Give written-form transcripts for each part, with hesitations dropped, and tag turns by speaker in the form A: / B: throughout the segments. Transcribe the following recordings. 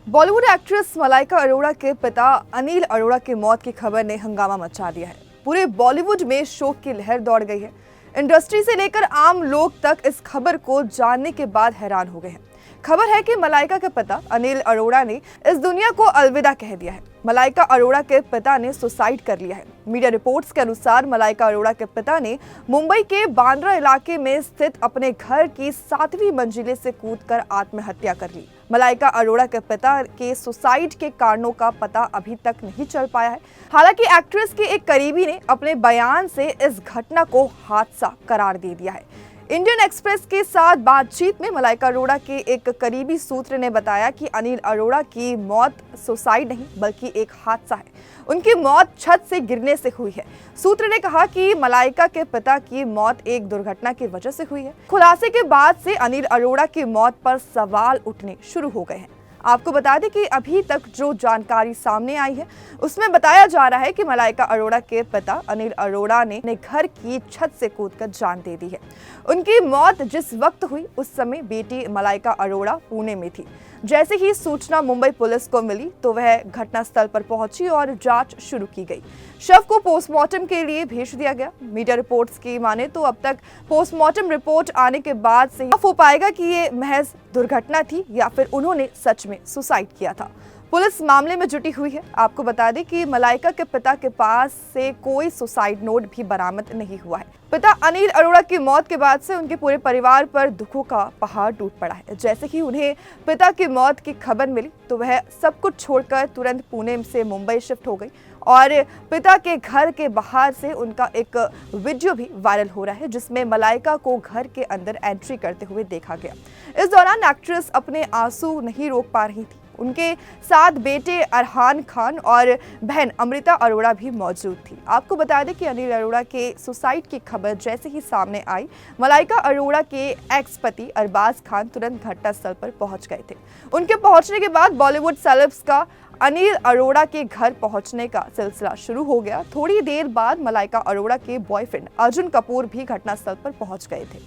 A: Bollywood actress Malaika Arora के पिता अनिल अरोड़ा की मौत की खबर ने हंगामा मचा दिया है। पूरे बॉलीवुड में शोक की लहर दौड़ गई है। इंडस्ट्री से लेकर आम लोग तक इस खबर को जानने के बाद हैरान हो गए हैं। खबर है कि मलाइका के पिता अनिल अरोड़ा ने इस दुनिया को अलविदा कह दिया है। मलाइका अरोड़ा के पिता ने सुसाइड कर लिया है। मीडिया रिपोर्ट्स के अनुसार मलाइका अरोड़ा के पिता ने मुंबई के बांद्रा इलाके में स्थित अपने घर की 7वीं मंजिले से कूदकर आत्महत्या कर ली। मलाइका अरोड़ा के पिता के सुसाइड के कारणों का पता अभी तक नहीं चल पाया है। हालांकि एक्ट्रेस के एक करीबी ने अपने बयान से इस घटना को हादसा करार दे दिया है। इंडियन एक्सप्रेस के साथ बातचीत में मलाइका अरोड़ा के एक करीबी सूत्र ने बताया कि अनिल अरोड़ा की मौत सुसाइड नहीं बल्कि एक हादसा है। उनकी मौत छत से गिरने से हुई है। सूत्र ने कहा कि मलाइका के पिता की मौत एक दुर्घटना की वजह से हुई है। खुलासे के बाद से अनिल अरोड़ा की मौत पर सवाल उठने शुरू हो गए हैं। आपको बता दें कि अभी तक जो जानकारी सामने आई है उसमें बताया जा रहा है कि मलाइका अरोड़ा के पिता अनिल अरोड़ा ने अपने घर की छत से कूदकर जान दे दी है। उनकी मौत जिस वक्त हुई उस समय बेटी मलाइका अरोड़ा पुणे में थी। जैसे ही सूचना मुंबई पुलिस को मिली तो वह घटनास्थल पर पहुंची और जांच शुरू की गई। शव को पोस्टमार्टम के लिए भेज दिया गया। मीडिया रिपोर्ट्स की माने तो अब तक पोस्टमार्टम रिपोर्ट आने के बाद से साफ हो पाएगा कि ये महज दुर्घटना थी या फिर उन्होंने सच में सुसाइड किया था। पुलिस मामले में जुटी हुई है। आपको बता दें कि मलाइका के पिता के पास से कोई सुसाइड नोट भी बरामद नहीं हुआ है। पिता अनिल अरोड़ा की मौत के बाद से उनके पूरे परिवार पर दुखों का पहाड़ टूट पड़ा है। जैसे ही उन्हें पिता की मौत की खबर मिली तो वह सब कुछ छोड़कर तुरंत पुणे से मुंबई शिफ्ट हो गई और पिता के घर के बाहर से उनका एक वीडियो भी वायरल हो रहा है जिसमें मलाइका को घर के अंदर एंट्री करते हुए देखा गया। इस दौरान एक्ट्रेस अपने आंसू नहीं रोक पा रही थी। उनके साथ बेटे अरहान खान और बहन अमृता अरोड़ा भी मौजूद थी। आपको बता दें कि अनिल अरोड़ा के सुसाइड की खबर जैसे ही सामने आई, मलाइका अरोड़ा के एक्स पति अरबाज खान तुरंत घटनास्थल पर पहुंच गए थे। उनके पहुंचने के बाद बॉलीवुड सेलेब्स का अनिल अरोड़ा के घर पहुंचने का सिलसिला शुरू हो गया। थोड़ी देर बाद मलाइका अरोड़ा के बॉयफ्रेंड अर्जुन कपूर भी घटनास्थल पर पहुंच गए थे।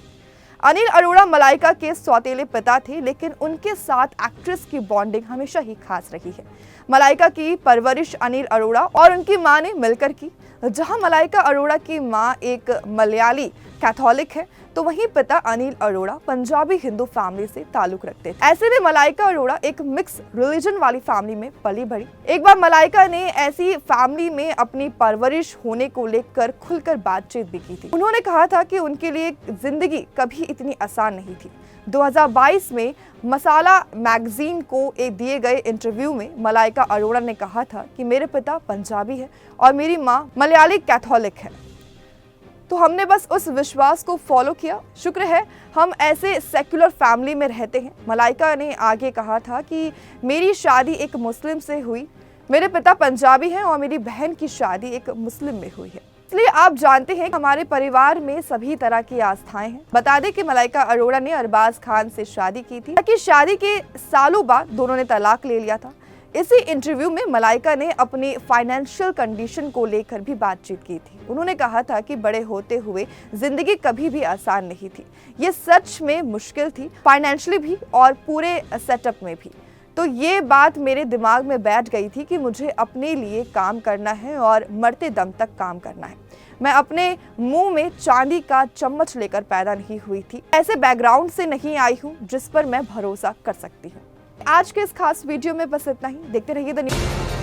A: अनिल अरोड़ा मलाइका के सौतेले पिता थे, लेकिन उनके साथ एक्ट्रेस की बॉन्डिंग हमेशा ही खास रही है। मलाइका की परवरिश अनिल अरोड़ा और उनकी मां ने मिलकर की। जहां मलाइका अरोड़ा की मां एक मलयाली कैथोलिक है तो वहीं पिता अनिल अरोड़ा पंजाबी हिंदू फैमिली से ताल्लुक रखते थे। ऐसे में मलाइका अरोड़ा एक मिक्स रिलीजन वाली फैमिली में पली बढ़ी। एक बार मलाइका ने ऐसी फैमिली में अपनी परवरिश होने को लेकर खुलकर बातचीत भी की थी। उन्होंने कहा था कि उनके लिए जिंदगी कभी इतनी आसान नहीं थी। 2022 में मसाला मैगजीन को एक दिए गए इंटरव्यू में मलाइका अरोड़ा ने कहा था कि मेरे पिता पंजाबी है और मेरी माँ मलयाली कैथोलिक है, तो हमने बस उस विश्वास को फॉलो किया। शुक्र है हम ऐसे सेक्युलर फैमिली में रहते हैं। मलाइका ने आगे कहा था कि मेरी शादी एक मुस्लिम से हुई, मेरे पिता पंजाबी हैं और मेरी बहन की शादी एक मुस्लिम में हुई है। इसलिए आप जानते हैं हमारे परिवार में सभी तरह की आस्थाएं हैं। बता दें कि मलाइका अरोड़ा ने अरबाज खान से शादी की थी, ताकि शादी के सालों बाद दोनों ने तलाक ले लिया था। इसी इंटरव्यू में मलाइका ने अपनी फाइनेंशियल कंडीशन को लेकर भी बातचीत की थी। उन्होंने कहा था कि बड़े होते हुए जिंदगी कभी भी आसान नहीं थी। ये सच में मुश्किल थी, फाइनेंशियली भी और पूरे सेटअप में भी। तो ये बात मेरे दिमाग में बैठ गई थी कि मुझे अपने लिए काम करना है और मरते दम तक काम करना है। मैं अपने मुंह में चांदी का चम्मच लेकर पैदा नहीं हुई थी। ऐसे बैकग्राउंड से नहीं आई हूँ जिस पर मैं भरोसा कर सकती हूँ। आज के इस खास वीडियो में बस इतना ही। देखते रहिए द न्यूज़।